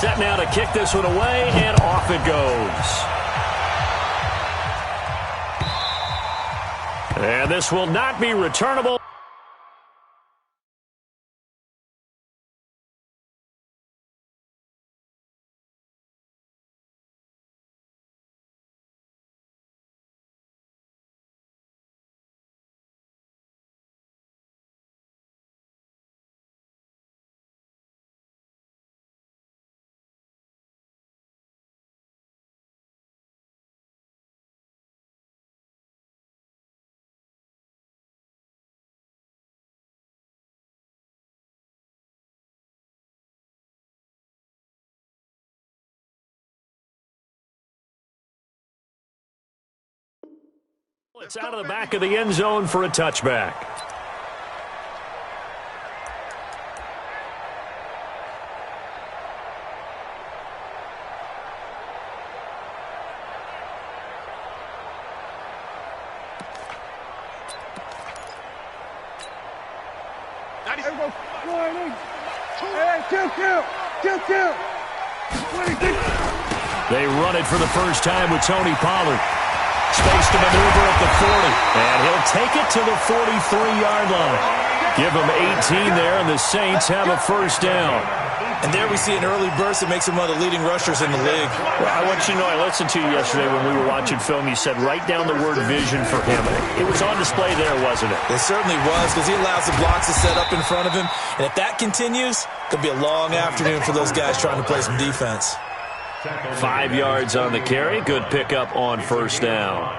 set now to kick this one away, and off it goes. And this will not be returnable. It's out of the back of the end zone for a touchback. They run it for the first time with Tony Pollard. Space to maneuver at the 40, and he'll take it to the 43-yard line. Give him 18 there, and the Saints have a first down. And there we see an early burst that makes him one of the leading rushers in the league. Well, I want you to know, I listened to you yesterday when we were watching film. You said write down the word vision for him. It was on display there, wasn't it? It certainly was, because he allows the blocks to set up in front of him. And if that continues, it'll be a long afternoon for those guys trying to play some defense. 5 yards on the carry. Good pickup on first down.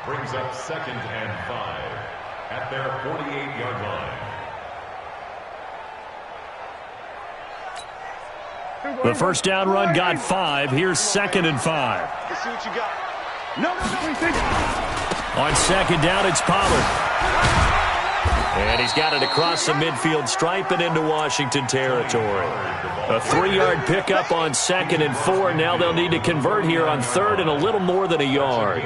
Brings up 2nd and 5 at their 48-yard line. The first down run got 5. Here's 2nd and 5. Let's see what you got. On second down, it's Pollard. And he's got it across the midfield stripe and into Washington territory. A 3-yard pickup on 2nd and 4. Now they'll need to convert here on 3rd and a little more than a yard.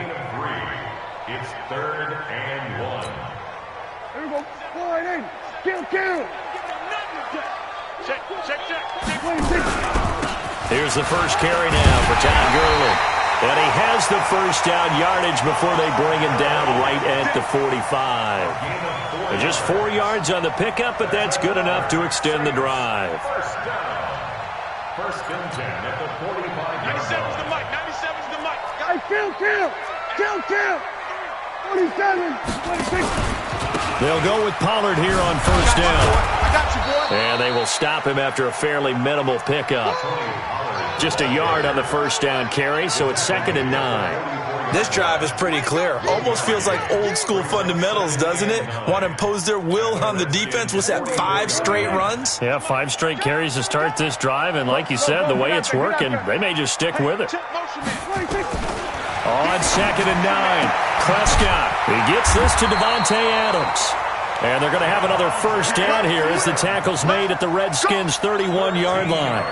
It's 3rd and 1. There we go. Slide in. Kill. Check. Here's the first carry now for Todd Gurley. And he has the first down yardage before they bring him down right at the 45. And just 4 yards on the pickup, but that's good enough to extend the drive. First down. 1st and 10 at the 45-yard 97's the line. mic. 97's the mic. Guys, kill. 47, 26. They'll go with Pollard here on first down. I got you, boy. And they will stop him after a fairly minimal pickup. Just a yard on the first down carry, so it's 2nd and 9. This drive is pretty clear. Almost feels like old school fundamentals, doesn't it? Want to impose their will on the defense. What's that, 5 straight runs? Yeah, 5 straight carries to start this drive, and like you said, the way it's working, they may just stick with it. On 2nd and 9, Prescott. He gets this to Devontae Adams. And they're going to have another first down here as the tackle's made at the Redskins' 31-yard line.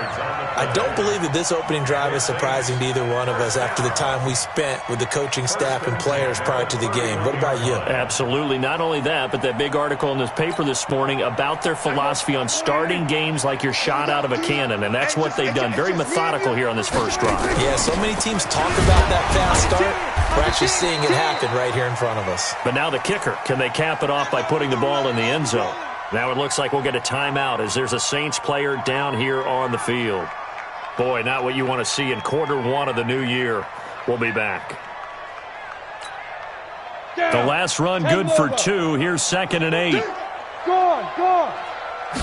I don't believe that this opening drive is surprising to either one of us after the time we spent with the coaching staff and players prior to the game. What about you? Absolutely. Not only that, but that big article in this paper this morning about their philosophy on starting games like you're shot out of a cannon, and that's what they've done. Very methodical here on this first drive. Yeah, so many teams talk about that fast start. We're actually seeing it happen right here in front of us. But now the kicker. Can they cap it off by putting the ball in the end zone? Now it looks like we'll get a timeout as there's a Saints player down here on the field. Boy, not what you want to see in quarter 1 of the new year. We'll be back. The last run good for 2. Here's 2nd and 8. Go on.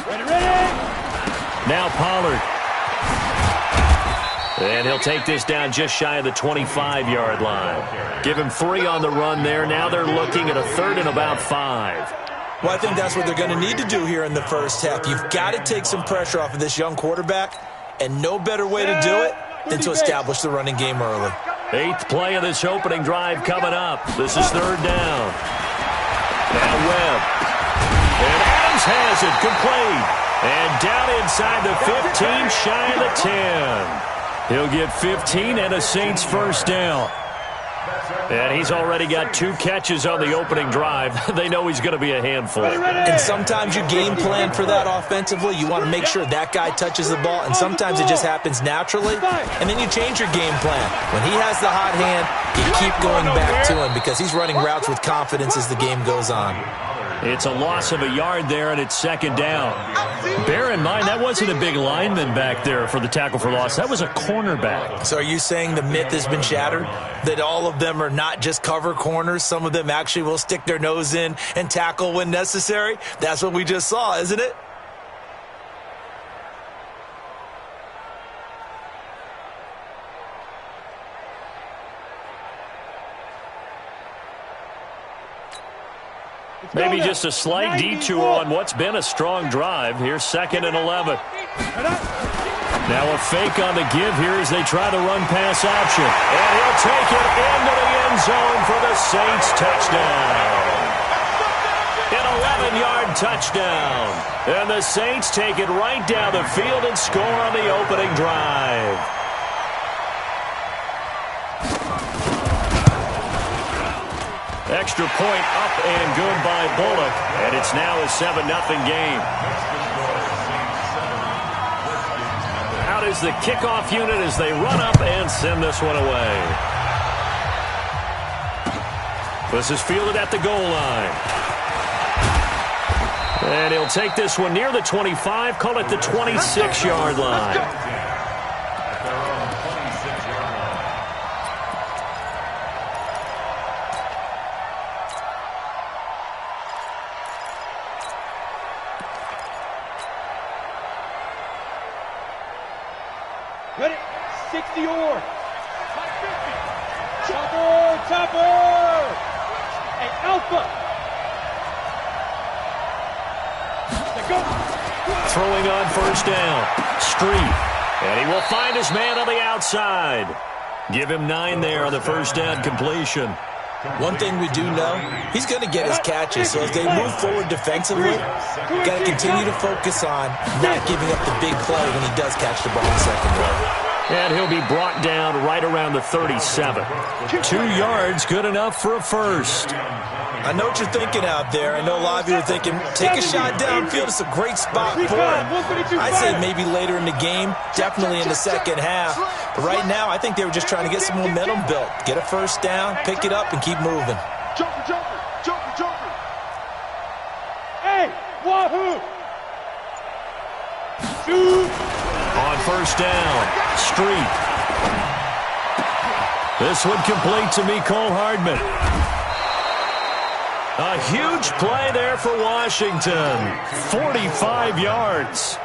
Ready. Now Pollard. And he'll take this down just shy of the 25-yard line. Give him 3 on the run there. Now they're looking at a 3rd and about 5. Well, I think that's what they're going to need to do here in the first half. You've got to take some pressure off of this young quarterback, and no better way to do it than to establish the running game early. 8th play of this opening drive coming up. This is 3rd down. Now Webb. And Adams has it complete. And down inside the 15, shy of the 10. He'll get 15 and a Saints first down. And he's already got 2 catches on the opening drive. They know he's going to be a handful. And sometimes you game plan for that offensively. You want to make sure that guy touches the ball, and sometimes it just happens naturally, and then you change your game plan. When he has the hot hand, you keep going back to him because he's running routes with confidence as the game goes on. It's a loss of a yard there, and it's second down. Bear in mind, that wasn't a big lineman back there for the tackle for loss. That was a cornerback. So are you saying the myth has been shattered? That all of them are not just cover corners? Some of them actually will stick their nose in and tackle when necessary? That's what we just saw, isn't it? Maybe just a slight detour on what's been a strong drive. Here's 2nd and 11. Now a fake on the give here as they try to run pass option. And he'll take it into the end zone for the Saints touchdown. An 11-yard touchdown. And the Saints take it right down the field and score on the opening drive. Extra point up and good by Bullock. And it's now a 7-0 game. Out is the kickoff unit as they run up and send this one away. This is fielded at the goal line. And he'll take this one near the 25, call it the 26-yard line. Ready? 60 or. Chopper! Hey, Alpha! Throwing on first down. Street. And he will find his man on the outside. Give him 9 there on the first down completion. One thing we do know, he's going to get his catches. So as they move forward defensively, got to continue to focus on not giving up the big play when he does catch the ball in secondary. And he'll be brought down right around the 37. 2 yards, good enough for a first. I know what you're thinking out there. I know a lot of you are thinking, take a shot downfield. It's a great spot for him. I'd say maybe later in the game, definitely in the second half. But right now, I think they were just trying to get some momentum built. Get a first down, pick it up, and keep moving. Jumper. Hey, wahoo! Shoot! On first down, Street. This one complete to Mecole Hardman. A huge play there for Washington. 45 yards.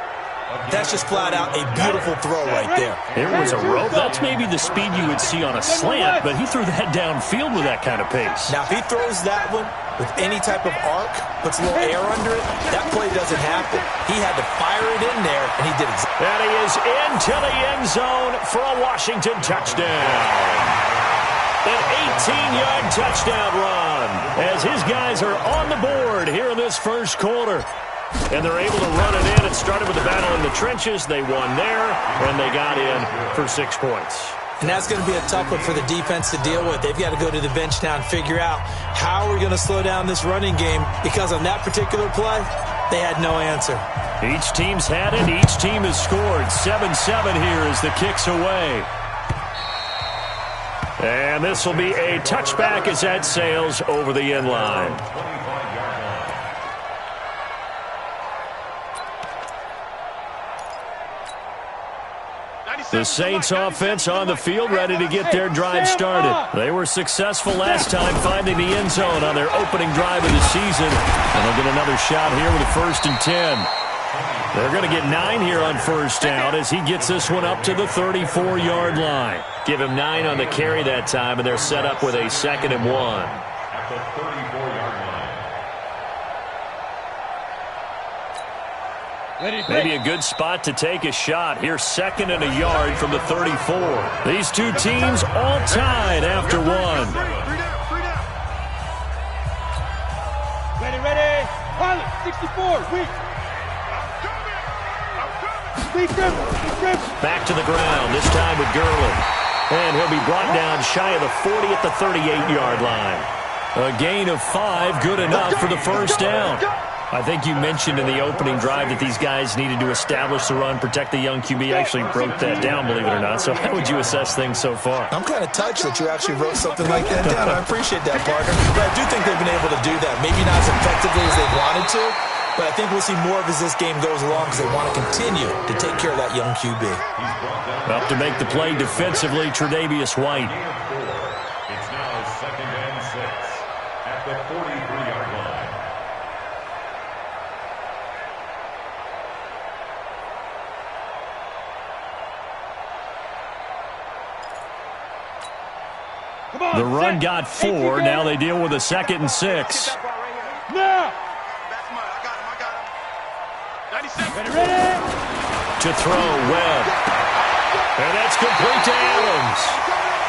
That's just flat out a beautiful throw right there. It was a rope. That's maybe the speed you would see on a slant, but he threw that downfield with that kind of pace. Now, if he throws that one with any type of arc, puts a little air under it, that play doesn't happen. He had to fire it in there, and he did exactly. And he is into the end zone for a Washington touchdown. An 18-yard touchdown run as his guys are on the board here in this first quarter. And they're able to run it in. It started with the battle in the trenches. They won there, and they got in for 6 points. And that's going to be a tough one for the defense to deal with. They've got to go to the bench now and figure out how we're going to slow down this running game, because on that particular play, they had no answer. Each team's had it. Each team has scored. 7-7 here as the kick's away. And this will be a touchback as that sails over the end line. The Saints offense on the field, ready to get their drive started. They were successful last time finding the end zone on their opening drive of the season. And they'll get another shot here with a 1st and 10. They're going to get 9 here on first down as he gets this one up to the 34-yard line. Give him 9 on the carry that time, and they're set up with a 2nd and 1. At the 34-yard line. Maybe a good spot to take a shot. Here's 2nd and a yard from the 34. These two teams all tied after 1. Ready. Pilot, 64, weak. Back to the ground, this time with Gurley. And he'll be brought down shy of the 40 at the 38-yard line. A gain of 5, good enough for the first down. I think you mentioned in the opening drive that these guys needed to establish the run, protect the young QB. I actually broke that down, believe it or not. So how would you assess things so far? I'm kind of touched that you actually wrote something like that down. I appreciate that, partner. But I do think they've been able to do that. Maybe not as effectively as they wanted to, but I think we'll see more of as this game goes along because they want to continue to take care of that young QB. Up to make the play defensively, Tre'Davious White. It's now 2nd and 6 at the 43-yard line. The run got 4. Now they deal with a 2nd and 6. Now. Ready? To throw, Webb. And that's complete to Adams.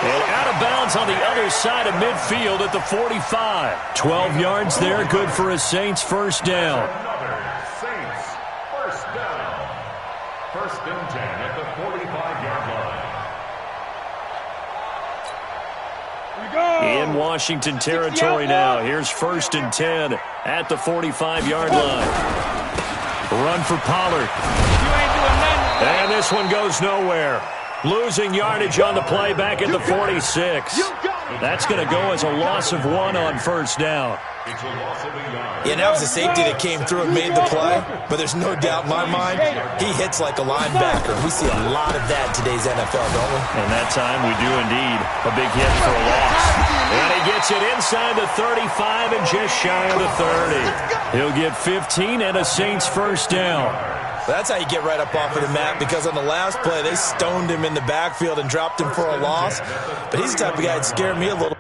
And out of bounds on the other side of midfield at the 45. 12 yards there, good for a Saints first down. Another Saints first down. 1st and 10 at the 45-yard line. In Washington territory now. Here's 1st and 10 at the 45-yard line. Run for Pollard. And this one goes nowhere. Losing yardage on the play back at the 46. That's going to go as a loss of 1 on first down. It's a loss of a yard. Yeah, that was a safety that came through and made the play, but there's no doubt in my mind he hits like a linebacker. We see a lot of that in today's NFL, don't we? And that time we do indeed. A big hit for a loss. And he gets it inside the 35 and just shy of the 30. He'll get 15 and a Saints first down. That's how you get right up off of the mat, because on the last play, they stoned him in the backfield and dropped him for a loss. But he's the type of guy that scared me a little.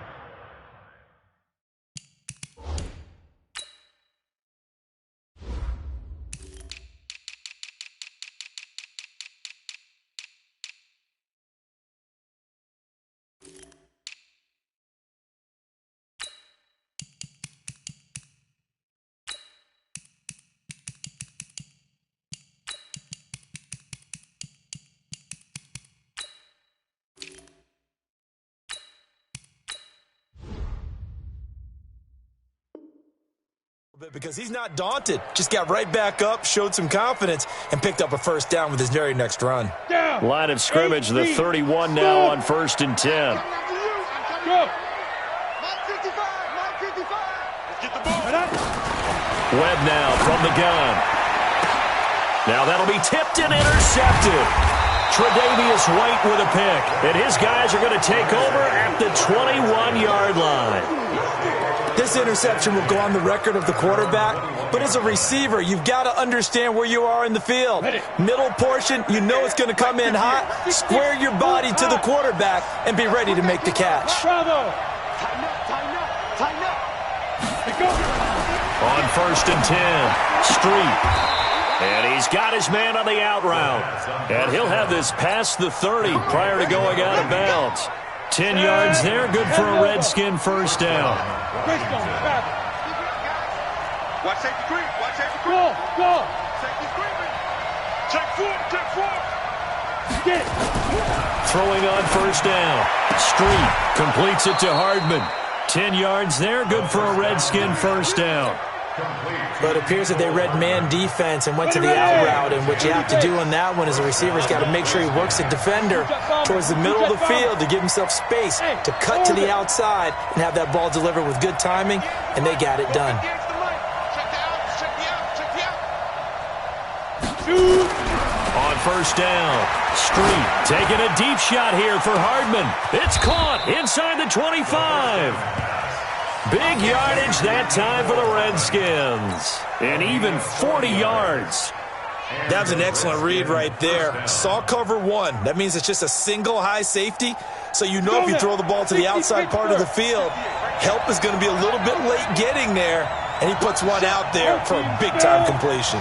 Because he's not daunted. Just got right back up, showed some confidence, and picked up a first down with his very next run. Line of scrimmage, the 31 now on 1st and 10. Go. Webb now from the gun. Now that'll be tipped and intercepted. Tre'Davious White with a pick. And his guys are going to take over at the 21-yard line. This interception will go on the record of the quarterback, but as a receiver, you've got to understand where you are in the field. Middle portion, you know it's going to come in hot. Square your body to the quarterback and be ready to make the catch. Bravo. On 1st and 10, Street. And he's got his man on the out route. And he'll have this past the 30 prior to going out of bounds. 10 yards there, good for a Redskin first down. Watch safety creep. Watch safety creep. Go. Safety creeping. Check four. Get it. Throwing on first down. Street completes it to Hardman. 10 yards there, good for a Redskin first down. But it appears that they read man defense and went to the out route, and what you have to do on that one is the receiver's got to make sure he works the defender towards the middle of the field to give himself space to cut to the outside and have that ball delivered with good timing, and they got it done. On first down, Street taking a deep shot here for Hardman. It's caught inside the 25. Big yardage that time for the Redskins. And even 40 yards. That was an excellent read right there. Saw cover 1. That means it's just a single high safety. So you know if you throw the ball to the outside part of the field, help is going to be a little bit late getting there. And he puts one out there for a big-time completion.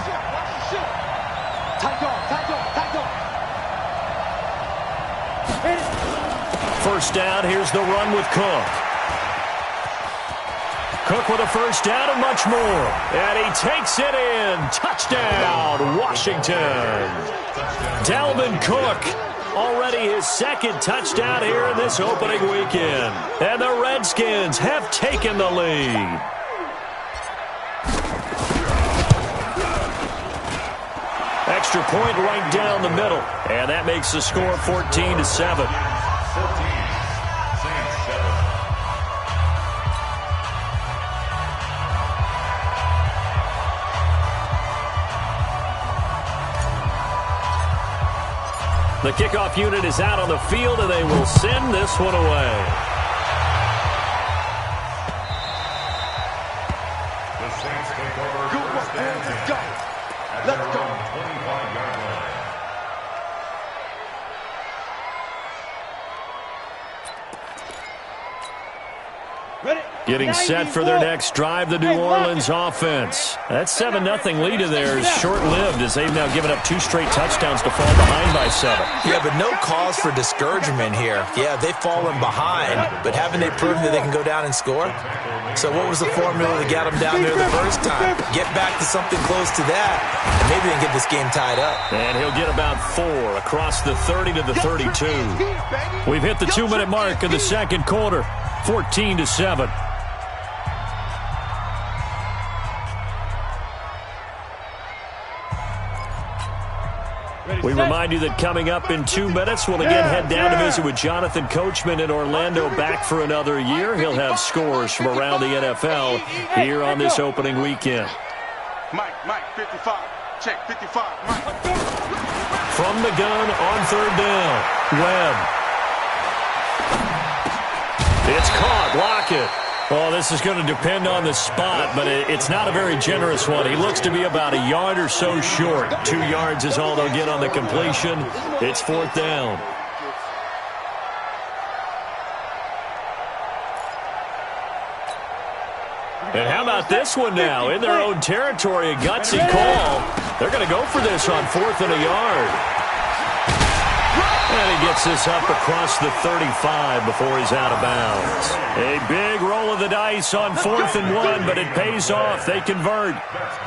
First down, here's the run with Cook. Cook with a first down and much more. And he takes it in. Touchdown, Washington. Dalvin Cook Already his second touchdown here in this opening weekend. And the Redskins have taken the lead. Extra point right down the middle. And that makes the score 14-7. The kickoff unit is out on the field, and they will send this one away. The Saints take over. Good work, man. Let's go. Let's go. 25-yard line. Getting set for their next drive, the New Orleans offense. That 7-0 lead of theirs is short-lived as they've now given up 2 straight touchdowns to fall behind by 7. Yeah, but no cause for discouragement here. Yeah, they've fallen behind, but haven't they proven that they can go down and score? So what was the formula that got them down there the first time? Get back to something close to that, and maybe they can get this game tied up. And he'll get about 4 across the 30 to the 32. We've hit the 2-minute mark of the second quarter, 14-7. We remind you that coming up in 2 minutes, we'll again head down to visit with Jonathan Coachman in Orlando, back for another year. He'll have scores from around the NFL here on this opening weekend. Mike, 55. Check, 55. Mike. From the gun on third down, Webb. It's caught. Lockett. Well, this is going to depend on the spot, but it's not a very generous one. He looks to be about a yard or so short. 2 yards is all they'll get on the completion. It's fourth down. And how about this one now? In their own territory, a gutsy call. They're going to go for this on 4th and a yard. And he gets this up across the 35 before he's out of bounds. A big roll of the dice on 4th and 1, but it pays off. They convert.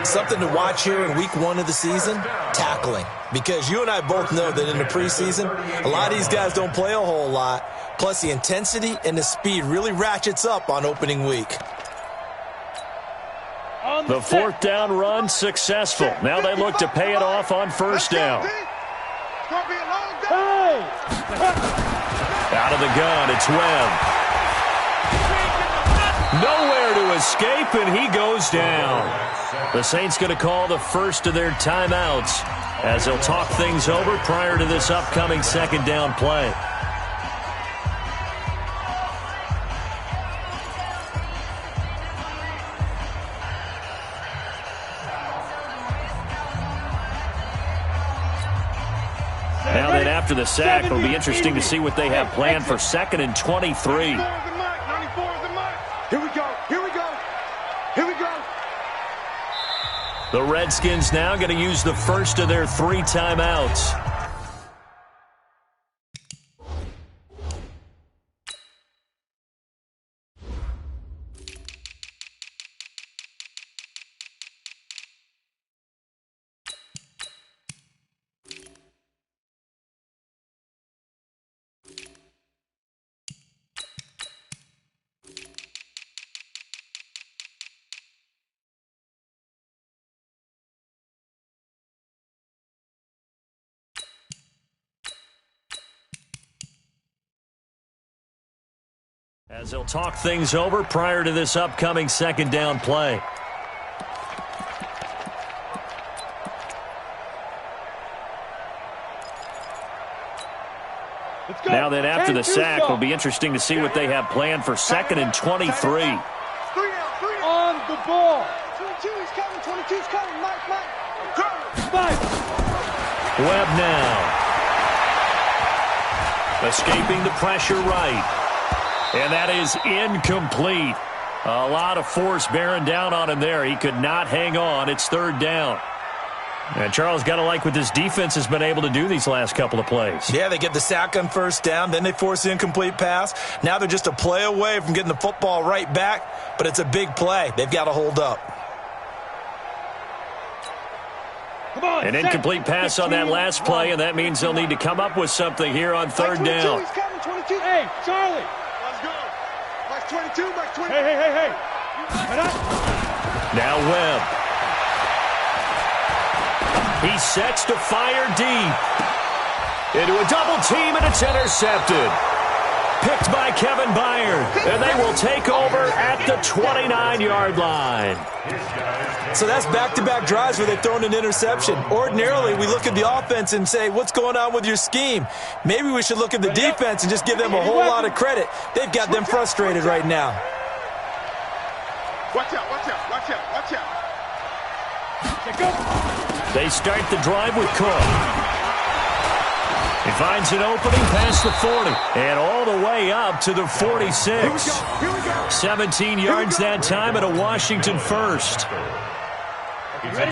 Something to watch here in week 1 of the season, tackling. Because you and I both know that in the preseason, a lot of these guys don't play a whole lot. Plus, the intensity and the speed really ratchets up on opening week. The 4th down run successful. Now they look to pay it off on 1st down. Out of the gun, it's Webb. Nowhere to escape, and he goes down. The Saints going to call the first of their timeouts as they'll talk things over prior to this upcoming 2nd down play. Now then, after the sack, it'll be interesting to see what they have planned for 2nd and 23. Here we go. Here we go. Here we go. The Redskins now going to use the first of their 3 timeouts. As they'll talk things over prior to this upcoming 2nd down play. Now then, after the sack, it'll be interesting to see what they have planned for 2nd and 23. On the ball. 22 is coming. 22 is coming. Mike. Webb now. Escaping the pressure right. And that is incomplete. A lot of force bearing down on him there. He could not hang on. It's 3rd down. And Charles, got to like what this defense has been able to do these last couple of plays. Yeah, they get the sack on 1st down, then they force the incomplete pass. Now they're just a play away from getting the football right back, but it's a big play. They've got to hold up. An incomplete pass on that last play, and that means they'll need to come up with something here on third down. He's coming, 22. Hey, Charlie. Let's go. Mike 22, Mike 20. Hey. Now Webb. He sets to fire deep. Into a double team, and it's intercepted. Picked by Kevin Byard, and they will take over at the 29-yard line. So that's back-to-back drives where they've thrown an interception. Ordinarily, we look at the offense and say, what's going on with your scheme? Maybe we should look at the defense and just give them a whole lot of credit. They've got them frustrated right now. Watch out. They start the drive with Cook. He finds an opening past the 40 and all the way up to the 46. Here we go. 17 yards that time at a Washington first.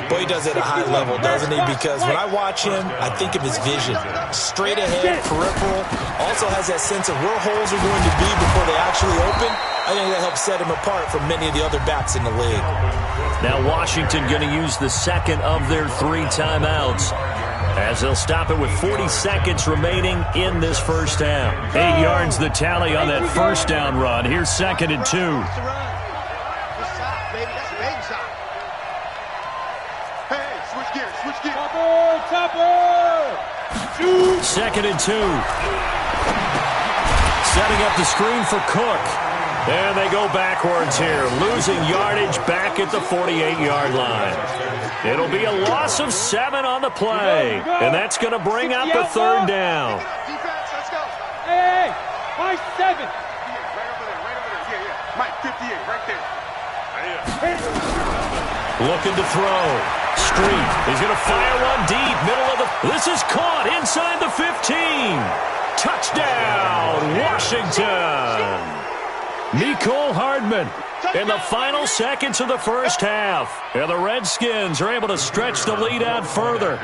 Boy, he does it at a high level, doesn't he? Because when I watch him, I think of his vision. Straight ahead, peripheral. Also has that sense of where holes are going to be before they actually open. I think that helps set him apart from many of the other backs in the league. Now Washington going to use the second of their 3 timeouts, as they'll stop it with 40 seconds remaining in this first half. 8 yards the tally on that first down run. Here's 2nd and 2. That's the run. Good shot, baby. That's a big shot. Hey, switch gears. Topper. 2nd and 2. Setting up the screen for Cook. And they go backwards here, losing yardage back at the 48-yard line. It'll be a loss of 7 on the play, and that's going to bring up a third down. Defense, let's go. Hey, Mike 7. Right over there. Yeah. Mike 58, right there. Looking to throw. Street is going to fire one deep, middle of the... This is caught inside the 15. Touchdown, Washington. Nicole Hardman in the final seconds of the first half. And the Redskins are able to stretch the lead out further.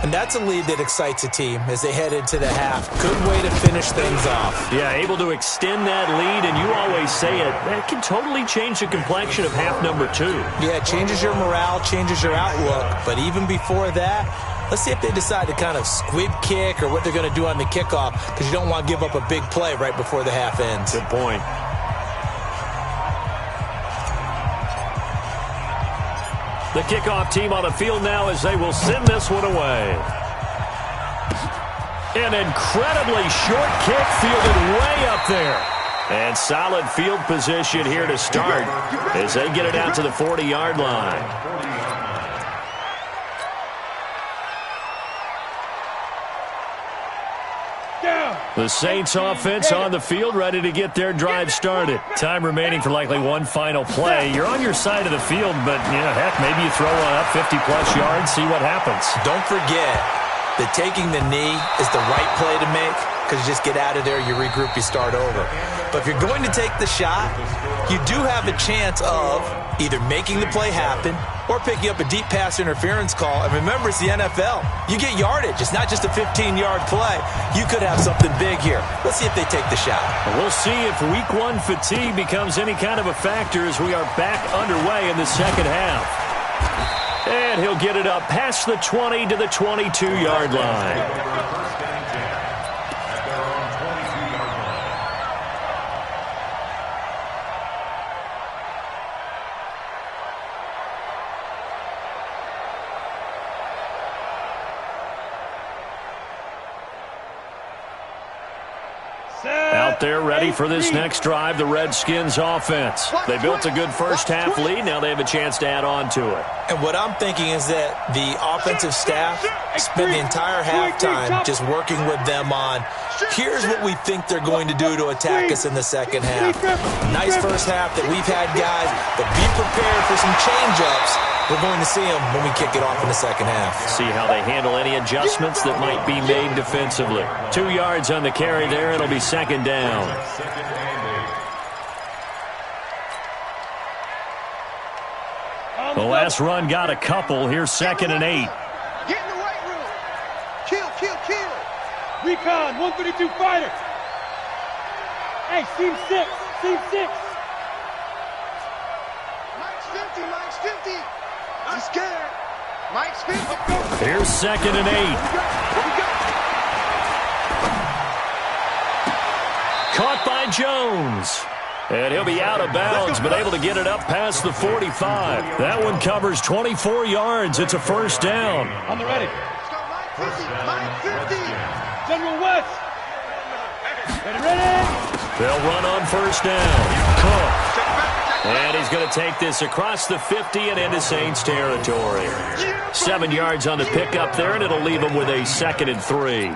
And that's a lead that excites a team as they head into the half. Good way to finish things off. Yeah, able to extend that lead, and you always say it, that can totally change the complexion of half number 2. Yeah, it changes your morale, changes your outlook. But even before that, let's see if they decide to kind of squib kick or what they're going to do on the kickoff, because you don't want to give up a big play right before the half ends. Good point. The kickoff team on the field now as they will send this one away. An incredibly short kick fielded way up there. And solid field position here to start as they get it out to the 40-yard line. The Saints offense on the field, ready to get their drive started. Time remaining for likely one final play. You're on your side of the field, but, heck, maybe you throw one up 50-plus yards, see what happens. Don't forget that taking the knee is the right play to make, because you just get out of there, you regroup, you start over. But if you're going to take the shot, you do have a chance of either making the play happen or picking up a deep pass interference call. And remember, it's the NFL. You get yardage. It's not just a 15-yard play. You could have something big here. Let's see if they take the shot. We'll see if week 1 fatigue becomes any kind of a factor as we are back underway in the second half. And he'll get it up past the 20 to the 22-yard line. Out there ready for this next drive, the Redskins offense. They built a good first half lead. Now they have a chance to add on to it. And what I'm thinking is that the offensive staff spent the entire halftime just working with them on, here's what we think they're going to do to attack us in the second half. Nice first half that we've had, guys, but be prepared for some change-ups. We're going to see them when we kick it off in the second half. See how they handle any adjustments that might be made defensively. 2 yards on the carry there. It'll be second down. The last run got a couple. Here's 2nd and 8. Get in the right room. Kill. Recon, 132 fighter. Hey, seam 6. Mike's 50. He's scared. Here's 2nd and 8. Caught by Jones. And he'll be out of bounds, but able to get it up past the 45. That one covers 24 yards. It's a first down. On the ready. General West. Ready. They'll run on first down. Cook. And he's going to take this across the 50 and into Saints territory. 7 yards on the pickup there, and it'll leave him with a 2nd and 3.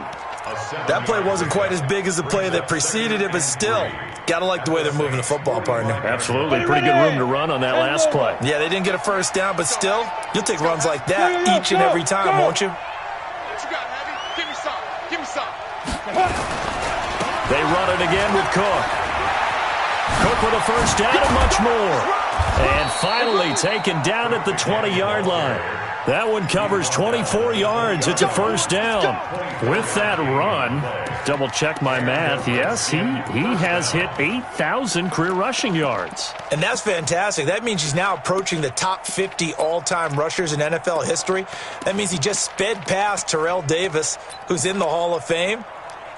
That play wasn't quite as big as the play that preceded it, but still, got to like the way they're moving the football, partner. Absolutely. Pretty good room to run on that last play. Yeah, they didn't get a first down, but still, you'll take runs like that each and every time, won't you? What you got, Heavy? Give me some. Give me some. They run it again with Cook. Cook with a first down and much more. And finally taken down at the 20-yard line. That one covers 24 yards. It's a first down. With that run, double-check my math, yes, he has hit 8,000 career rushing yards. And that's fantastic. That means he's now approaching the top 50 all-time rushers in NFL history. That means he just sped past Terrell Davis, who's in the Hall of Fame.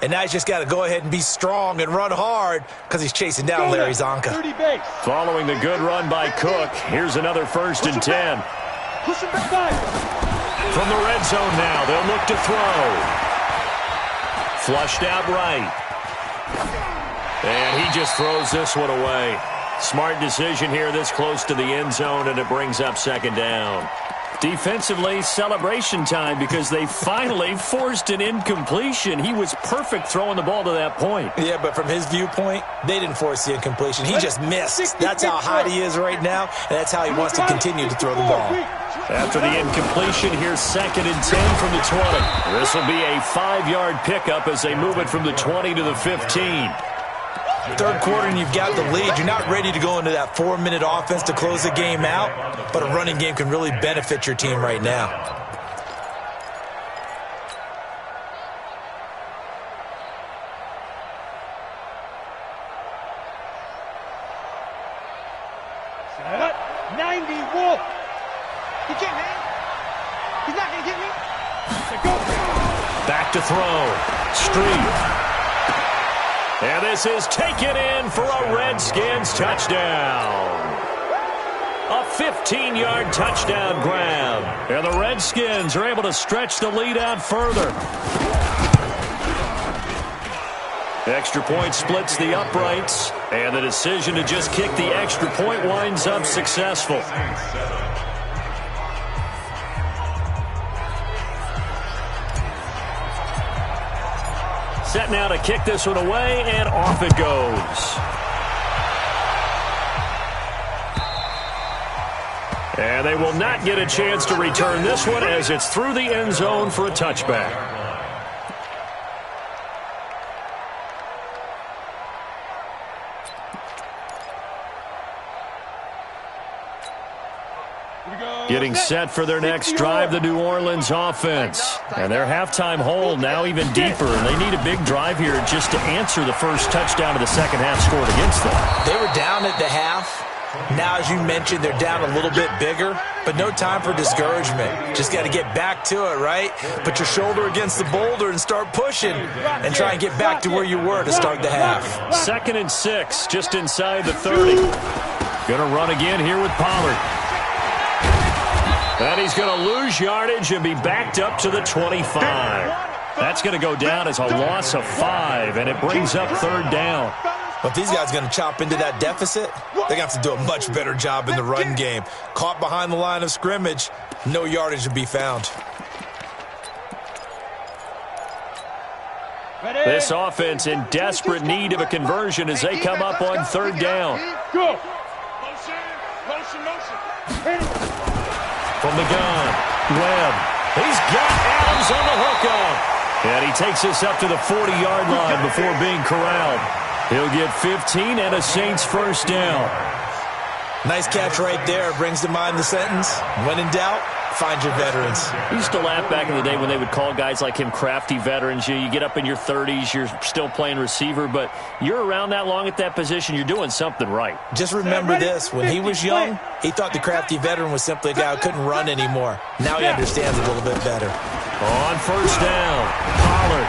And now he's just got to go ahead and be strong and run hard because he's chasing down Larry Zonka. Following the good run by Cook, here's another 1st and 10. From the red zone now, they'll look to throw. Flushed out right. And he just throws this one away. Smart decision here this close to the end zone, and it brings up 2nd down. Defensively, celebration time because they finally forced an incompletion. He was perfect throwing the ball to that point. Yeah, but from his viewpoint, they didn't force the incompletion. He just missed. That's how hot he is right now, and that's how he wants to continue to throw the ball. After the incompletion, here's 2nd and 10 from the 20. This will be a 5-yard pickup as they move it from the 20 to the 15. Third quarter and you've got the lead. You're not ready to go into that 4-minute offense to close the game out, but a running game can really benefit your team right now. Set. 90 Wolf. He can't hang. He's not going to get me. Back to throw. Street. And this is taken in for a Redskins touchdown. A 15-yard touchdown grab. And the Redskins are able to stretch the lead out further. Extra point splits the uprights. And the decision to just kick the extra point winds up successful. Set now to kick this one away, and off it goes. And they will not get a chance to return this one as it's through the end zone for a touchback. Getting set for their next drive, the New Orleans offense. And their halftime hole now even deeper. And they need a big drive here just to answer the first touchdown of the second half scored against them. They were down at the half. Now, as you mentioned, they're down a little bit bigger, but no time for discouragement. Just got to get back to it, right? Put your shoulder against the boulder and start pushing and try and get back to where you were to start the half. 2nd and 6, just inside the 30. Going to run again here with Pollard. And he's going to lose yardage and be backed up to the 25. That's going to go down as a loss of 5, and it brings up 3rd down. But if these guys are going to chop into that deficit, they're going to have to do a much better job in the run game. Caught behind the line of scrimmage, no yardage to be found. This offense in desperate need of a conversion as they come up on 3rd down. Go. Motion. From the gun, Webb. He's got Adams on the hookup. And he takes this up to the 40-yard line before being corralled. He'll get 15 and a Saints first down. Nice catch right there. Brings to mind the sentence, when in doubt, Find your veterans. I used to laugh back in the day when they would call guys like him crafty veterans. You get up in your 30s, you're still playing receiver, but you're around that long at that position, you're doing something right. Just remember this. When he was young, he thought the crafty veteran was simply a guy who couldn't run anymore. Now he understands a little bit better. On first down, Pollard.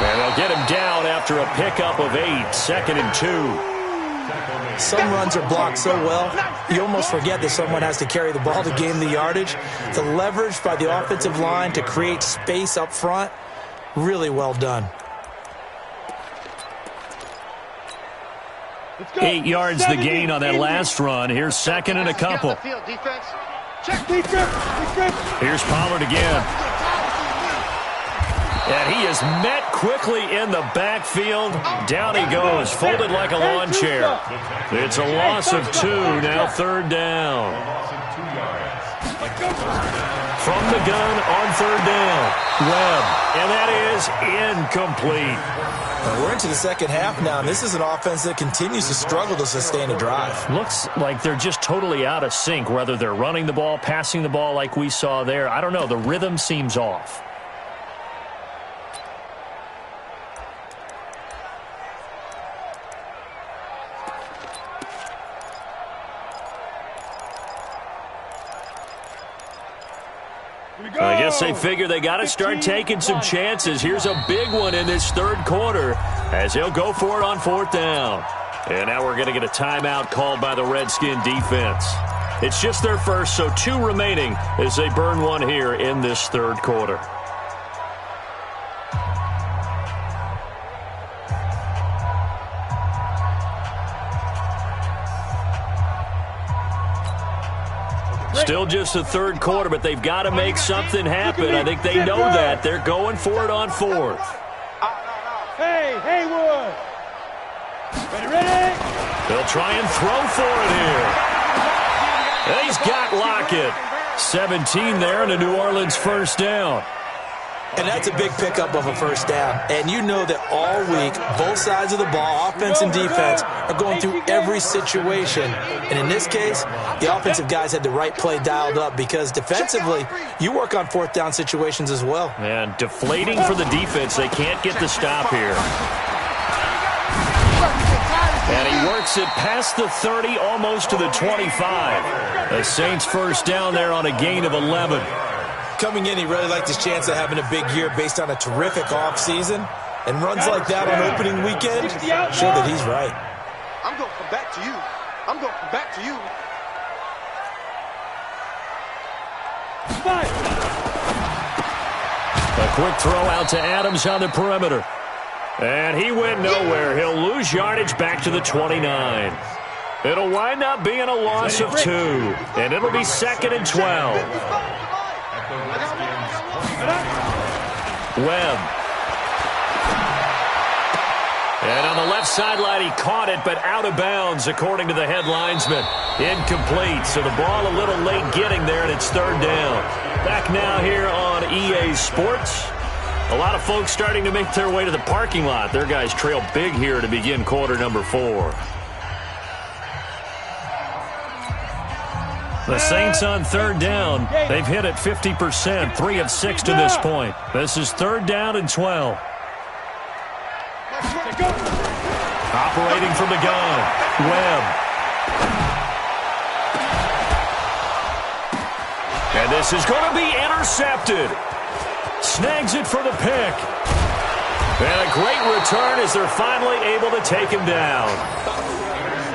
And they'll get him down after a pickup of 8, 2nd and 2. Some runs are blocked so well, you almost forget that someone has to carry the ball to gain the yardage. The leverage by the offensive line to create space up front, really well done. 8 yards the gain on that last run. Here's 2nd and a couple. Here's Pollard again. And he is met quickly in the backfield. Down he goes, folded like a lawn chair. It's a loss of 2, now 3rd down. From the gun on 3rd down, Webb. And that is incomplete. We're into the second half now, and this is an offense that continues to struggle to sustain a drive. Looks like they're just totally out of sync, whether they're running the ball, passing the ball like we saw there. I don't know, the rhythm seems off. I guess they figure they got to start taking some chances. Here's a big one in this 3rd quarter as he'll go for it on 4th down. And now we're going to get a timeout called by the Redskin defense. It's just their first, so 2 remaining as they burn one here in this 3rd quarter. Still just the 3rd quarter, but they've got to make something happen. I think they know that. They're going for it on 4th. Hey, Haywood. Ready? They'll try and throw for it here. And he's got Lockett. 17 there and a New Orleans 1st down. And that's a big pickup of a 1st down. And you know that all week, both sides of the ball, offense and defense, are going through every situation. And in this case, the offensive guys had the right play dialed up because defensively, you work on 4th down situations as well. And deflating for the defense. They can't get the stop here. And he works it past the 30, almost to the 25. The Saints 1st down there on a gain of 11. Coming in, he really liked his chance of having a big year based on a terrific offseason. And runs like that on opening weekend show that he's right. I'm going to come back to you. I'm going to come back to you. A quick throw out to Adams on the perimeter. And he went nowhere. He'll lose yardage back to the 29. It'll wind up being a loss of 2. And it'll be 2nd and 12. Webb. And on the left sideline, he caught it, but out of bounds, according to the head linesman. Incomplete, so the ball a little late getting there, and it's 3rd down. Back now here on EA Sports. A lot of folks starting to make their way to the parking lot. Their guys trail big here to begin quarter number 4. The Saints on 3rd down. They've hit it 50%, 3 of 6 to this point. This is 3rd down and 12. Operating from the gun, Webb. And this is going to be intercepted. Snags it for the pick. And a great return as they're finally able to take him down.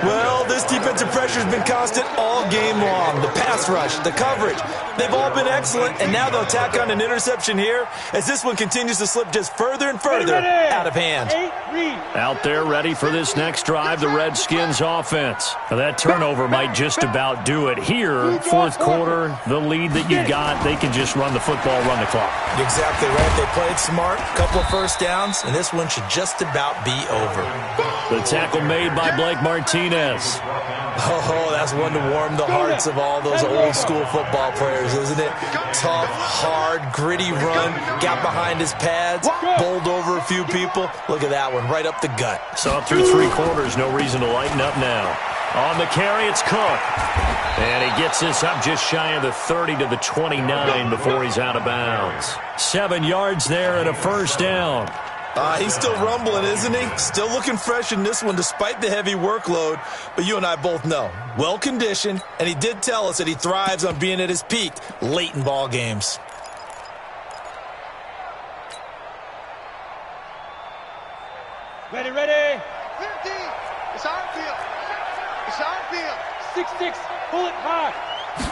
Well, this defensive pressure has been constant all game long. The pass rush, the coverage, they've all been excellent, and now they'll tack on an interception here as this one continues to slip just further and further out of hand. Out there ready for this next drive, the Redskins offense. Now that turnover might just about do it here. 4th quarter, the lead that you've got, they can just run the football, run the clock. Exactly right. They played smart, couple of 1st downs, and this one should just about be over. The tackle made by Blake Martinez. Oh, that's one to warm the hearts of all those old-school football players, isn't it? Tough, hard, gritty run, got behind his pads, bowled over a few people. Look at that one, right up the gut. Saw through 3 quarters, no reason to lighten up now. On the carry, it's Cook. And he gets this up just shy of the 30 to the 29 before he's out of bounds. 7 yards there and a first down. He's still rumbling, isn't he? Still looking fresh in this one despite the heavy workload. But you and I both know, well-conditioned, and he did tell us that he thrives on being at his peak late in ball games. Ready, ready. 50. It's our field. It's our field. 6-6. Pull it high.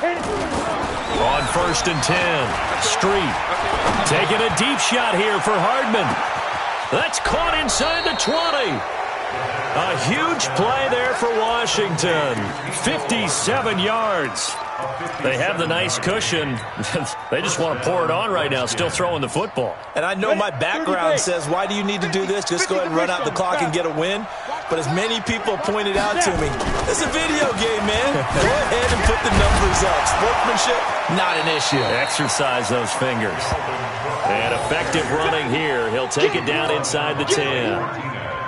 Hit it. On 1st and 10. Street. Taking a deep shot here for Hardman. That's caught inside the 20. A huge play there for Washington. 57 yards. They have the nice cushion. They just want to pour it on right now, still throwing the football. And I know my background says, why do you need to do this? Just go ahead and run out the clock and get a win. But as many people pointed out to me, it's a video game, man. Go ahead and put the numbers up. Sportsmanship, not an issue. Exercise those fingers. And effective running here. He'll take it down inside the 10.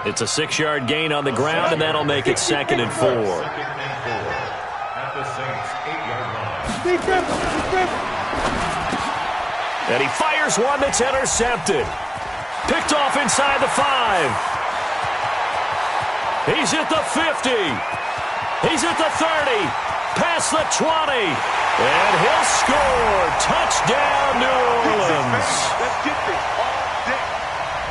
It's a 6-yard gain on the ground, and that'll make it 2nd and 4. At the Saints' 8-yard line. And he fires one that's intercepted. Picked off inside the 5. He's at the 50. He's at the 30. Past the 20. And he'll score. Touchdown, New Orleans. Let's get this all day.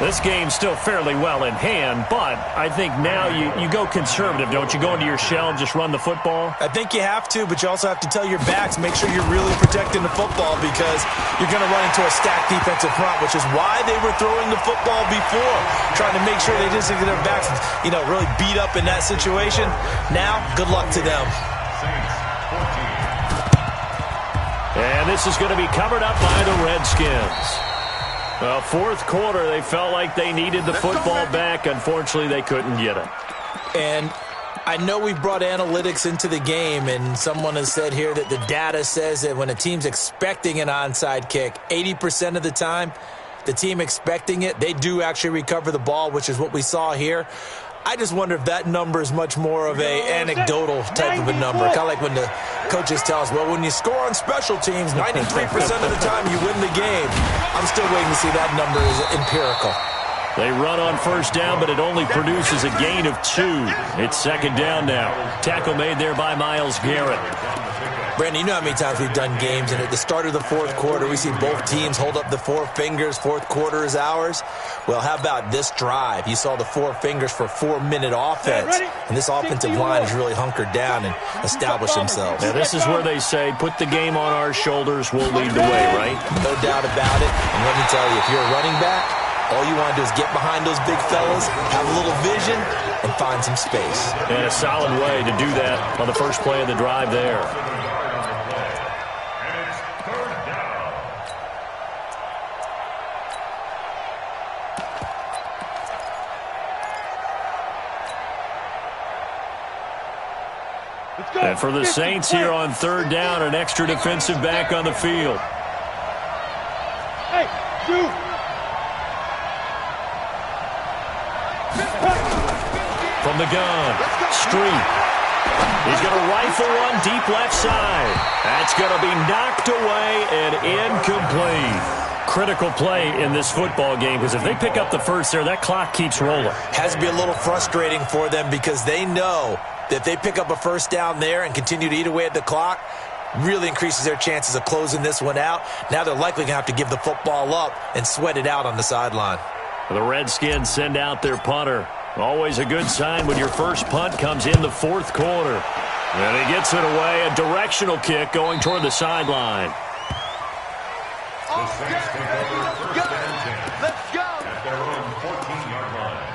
This game's still fairly well in hand, but I think now you go conservative, don't you? Go into your shell and just run the football? I think you have to, but you also have to tell your backs, make sure you're really protecting the football because you're going to run into a stacked defensive front, which is why they were throwing the football before, trying to make sure they didn't get their backs, really beat up in that situation. Now, good luck to them. And this is going to be covered up by the Redskins. Well, 4th quarter, they felt like they needed the football back. Unfortunately, they couldn't get it. And I know we brought analytics into the game, and someone has said here that the data says that when a team's expecting an onside kick, 80% of the time, the team expecting it, they do actually recover the ball, which is what we saw here. I just wonder if that number is much more of a anecdotal type of a number. Kind of like when the coaches tell us, well, when you score on special teams, 93% of the time you win the game. I'm still waiting to see that number is empirical. They run on 1st down, but it only produces a gain of 2. It's 2nd down now. Tackle made there by Myles Garrett. Brandon, you know how many times we've done games, and at the start of the 4th quarter, we see both teams hold up the 4 fingers, 4th quarter is ours. Well, how about this drive? You saw the 4 fingers for 4-minute offense, and this offensive line has really hunkered down and established themselves. Now, this is where they say, put the game on our shoulders, we'll lead the way, right? No doubt about it, and let me tell you, if you're a running back, all you want to do is get behind those big fellas, have a little vision, and find some space. And a solid way to do that on the first play of the drive there. And for the Saints here on 3rd down, an extra defensive back on the field. Hey, shoot. From the gun, Street. He's going to rifle one deep left side. That's going to be knocked away and incomplete. Critical play in this football game because if they pick up the first there, that clock keeps rolling. Has to be a little frustrating for them because they know that if they pick up a 1st down there and continue to eat away at the clock, really increases their chances of closing this one out. Now they're likely going to have to give the football up and sweat it out on the sideline. The Redskins send out their punter. Always a good sign when your first punt comes in the 4th quarter. And he gets it away, a directional kick going toward the sideline. The Saints take over 1st and 10. Let's go. At their own 14-yard line.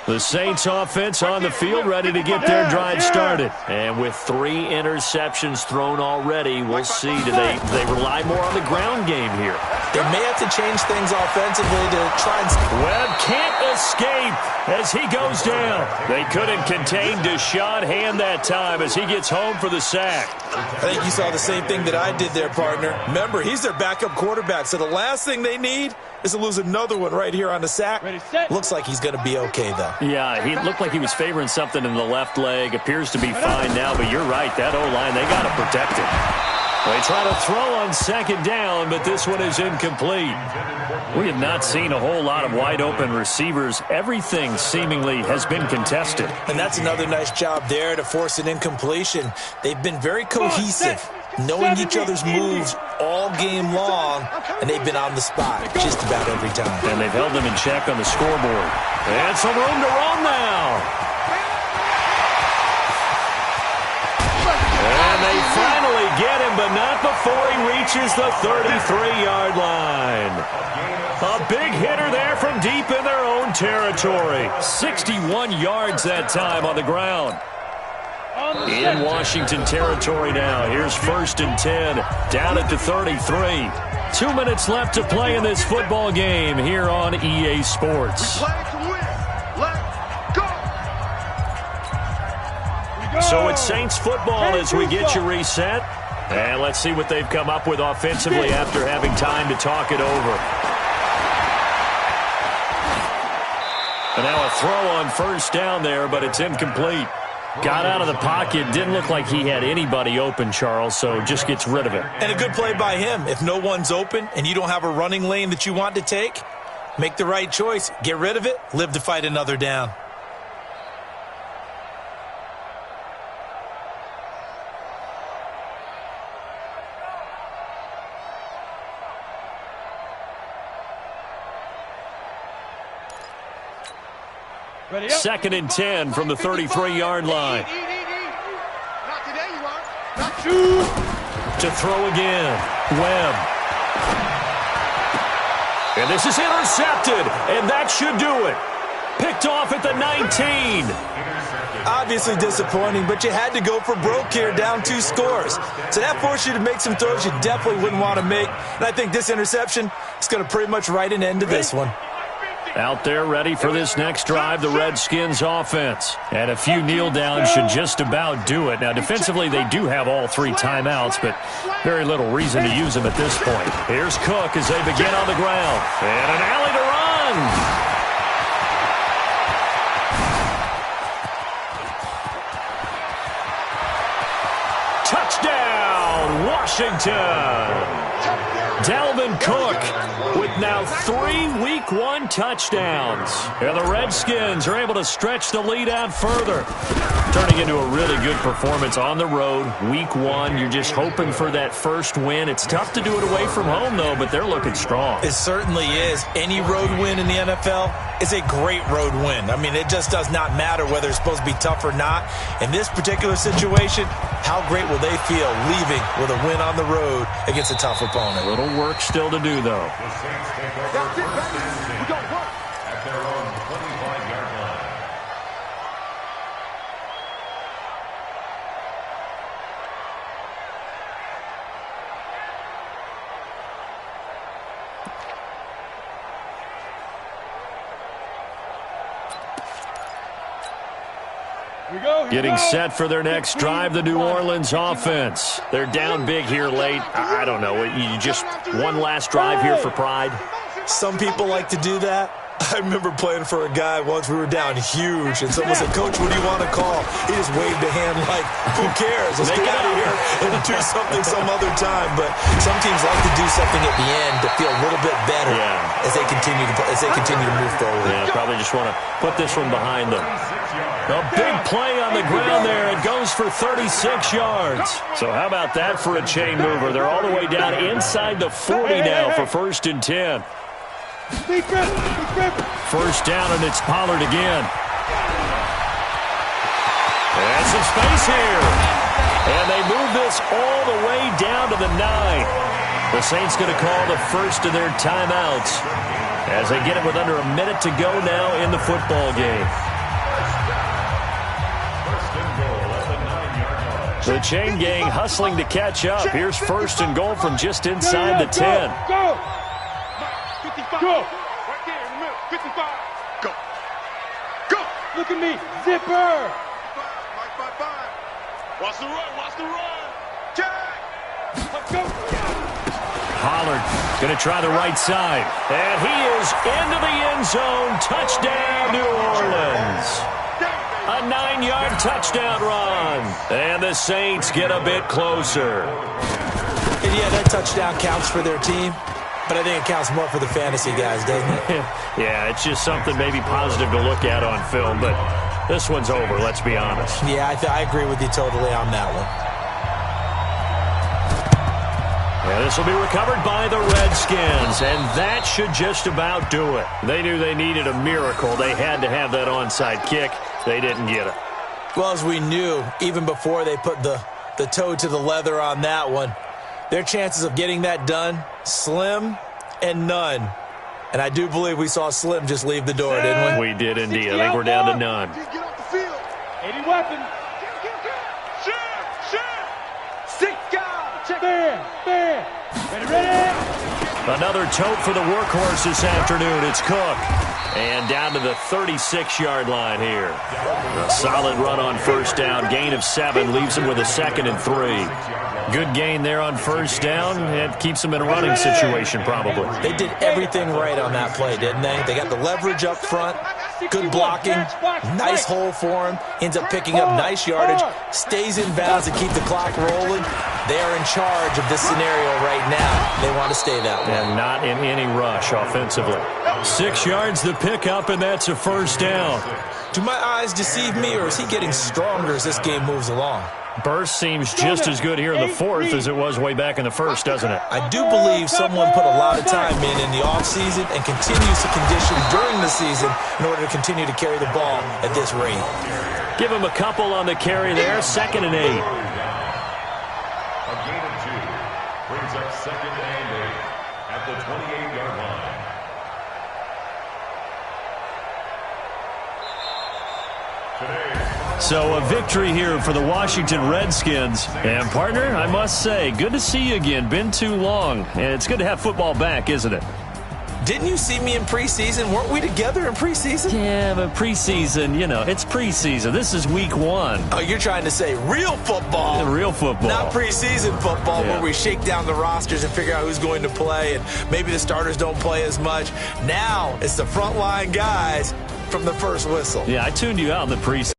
The Saints offense on the field ready to get their drive started. And with 3 interceptions thrown already, we'll see. Do they rely more on the ground game here? They may have to change things offensively to try and... Webb can't escape as he goes down. They couldn't contain Deshaun Hand that time as he gets home for the sack. I think you saw the same thing that I did there, partner. Remember, he's their backup quarterback, so the last thing they need is to lose another one right here on the sack. Ready, set. Looks like he's going to be okay, though. Yeah, he looked like he was favoring something in the left leg. Appears to be fine now, but you're right. That O-line, they got to protect him. They try to throw on second down, but this one is incomplete. We have not seen a whole lot of wide-open receivers. Everything seemingly has been contested. And that's another nice job there to force an incompletion. They've been very cohesive, knowing each other's moves all game long, and they've been on the spot just about every time. And they've held them in check on the scoreboard. And some room to run now. And they finally get him, but not before he reaches the 33-yard line. A big hitter there from deep in their own territory. 61 yards that time on the ground. In Washington territory now. Here's 1st and 10, down at the 33. 2 minutes left to play in this football game here on EA Sports. So it's Saints football as we get you reset. And let's see what they've come up with offensively after having time to talk it over. And now a throw on 1st down there, but it's incomplete. Got out of the pocket. Didn't look like he had anybody open, Charles, so just gets rid of it. And a good play by him. If no one's open and you don't have a running lane that you want to take, make the right choice. Get rid of it. Live to fight another down. Ready up. 2nd and 10 from the 33-yard line. Not today, you are. Not To throw again. Webb. And this is intercepted, and that should do it. Picked off at the 19. Obviously disappointing, but you had to go for broke here, down 2 scores. So that forced you to make some throws you definitely wouldn't want to make. And I think this interception is going to pretty much write an end to this one. Out there ready for this next drive, the Redskins offense. And a few kneel downs should just about do it. Now, defensively, they do have all 3 timeouts, but very little reason to use them at this point. Here's Cook as they begin on the ground. And an alley to run. Touchdown, Washington. Dalvin Cook with now 3 Week 1 touchdowns. And the Redskins are able to stretch the lead out further. Turning into a really good performance on the road. Week 1, you're just hoping for that first win. It's tough to do it away from home, though, but they're looking strong. It certainly is. Any road win in the NFL is a great road win. I mean, it just does not matter whether it's supposed to be tough or not. In this particular situation, how great will they feel leaving with a win on the road against a tough opponent? A little work still to do, though. That's it, baby. We got work. At their own 25-yard line. Getting set for their next drive, the New Orleans offense. They're down big here late. I don't know. You just one last drive here for pride? Some people like to do that. I remember playing for a guy once. We were down huge, and someone said, "Coach, what do you want to call?" He just waved a hand like, "Who cares? Let's get out of here and do something some other time." But some teams like to do something at the end to feel a little bit better as they continue to move forward. Yeah, probably just want to put this one behind them. A big play on the ground there. It goes for 36 yards. So how about that for a chain mover? They're all the way down inside the 40 now for 1st and 10. First down, and it's Pollard again. And some space here. And they move this all the way down to the 9. The Saints going to call the first of their timeouts as they get it with under a minute to go now in the football game. The chain gang hustling to catch up. Here's 1st and goal from just inside the 10. Go! 55. Go! Right there in the middle. 55. Go. Go. Look at me. Zipper! 5. Watch the run. Watch the run. Check. Let's go. Pollard going to try the right side. And he is into the end zone. Touchdown, New Orleans. A 9-yard touchdown run. And the Saints get a bit closer. And yeah, that touchdown counts for their team. But I think it counts more for the fantasy guys, doesn't it? Yeah, it's just something maybe positive to look at on film. But this one's over, let's be honest. Yeah, I agree with you totally on that one. And this will be recovered by the Redskins, and that should just about do it. They knew they needed a miracle. They had to have that onside kick. They didn't get it. Well, as we knew, even before they put the toe to the leather on that one, their chances of getting that done, slim and none. And I do believe we saw Slim just leave the door, didn't we? We did indeed. I think we're down to none. Get off the field. 80 weapons. Six guys. Check. Fair. Ready. Another tote for the workhorse this afternoon. It's Cook. And down to the 36-yard line here. A solid run on first down. Gain of 7 leaves him with a 2nd and 3. Good gain there on first down. It keeps them in a running situation probably. They did everything right on that play, didn't they? They got the leverage up front. Good blocking. Nice hole for him. Ends up picking up nice yardage. Stays in bounds to keep the clock rolling. They are in charge of this scenario right now. They want to stay that way. And not in any rush offensively. 6 yards the pickup, and that's a first down. Do my eyes deceive me, or is he getting stronger as this game moves along? Burst seems just as good here in the fourth as it was way back in the first, doesn't it? I do believe someone put a lot of time in the offseason and continues to condition during the season in order to continue to carry the ball at this rate. Give him a couple on the carry there, 2nd and 8. A gain of 2 brings up 2nd and 8 at the 28-yard line. So a victory here for the Washington Redskins. And, partner, I must say, good to see you again. Been too long. And it's good to have football back, isn't it? Didn't you see me in preseason? Weren't we together in preseason? Yeah, but preseason, it's preseason. This is week 1. Oh, you're trying to say real football. Yeah, real football. Not preseason football where we shake down the rosters and figure out who's going to play, and maybe the starters don't play as much. Now it's the frontline guys from the first whistle. Yeah, I tuned you out in the preseason.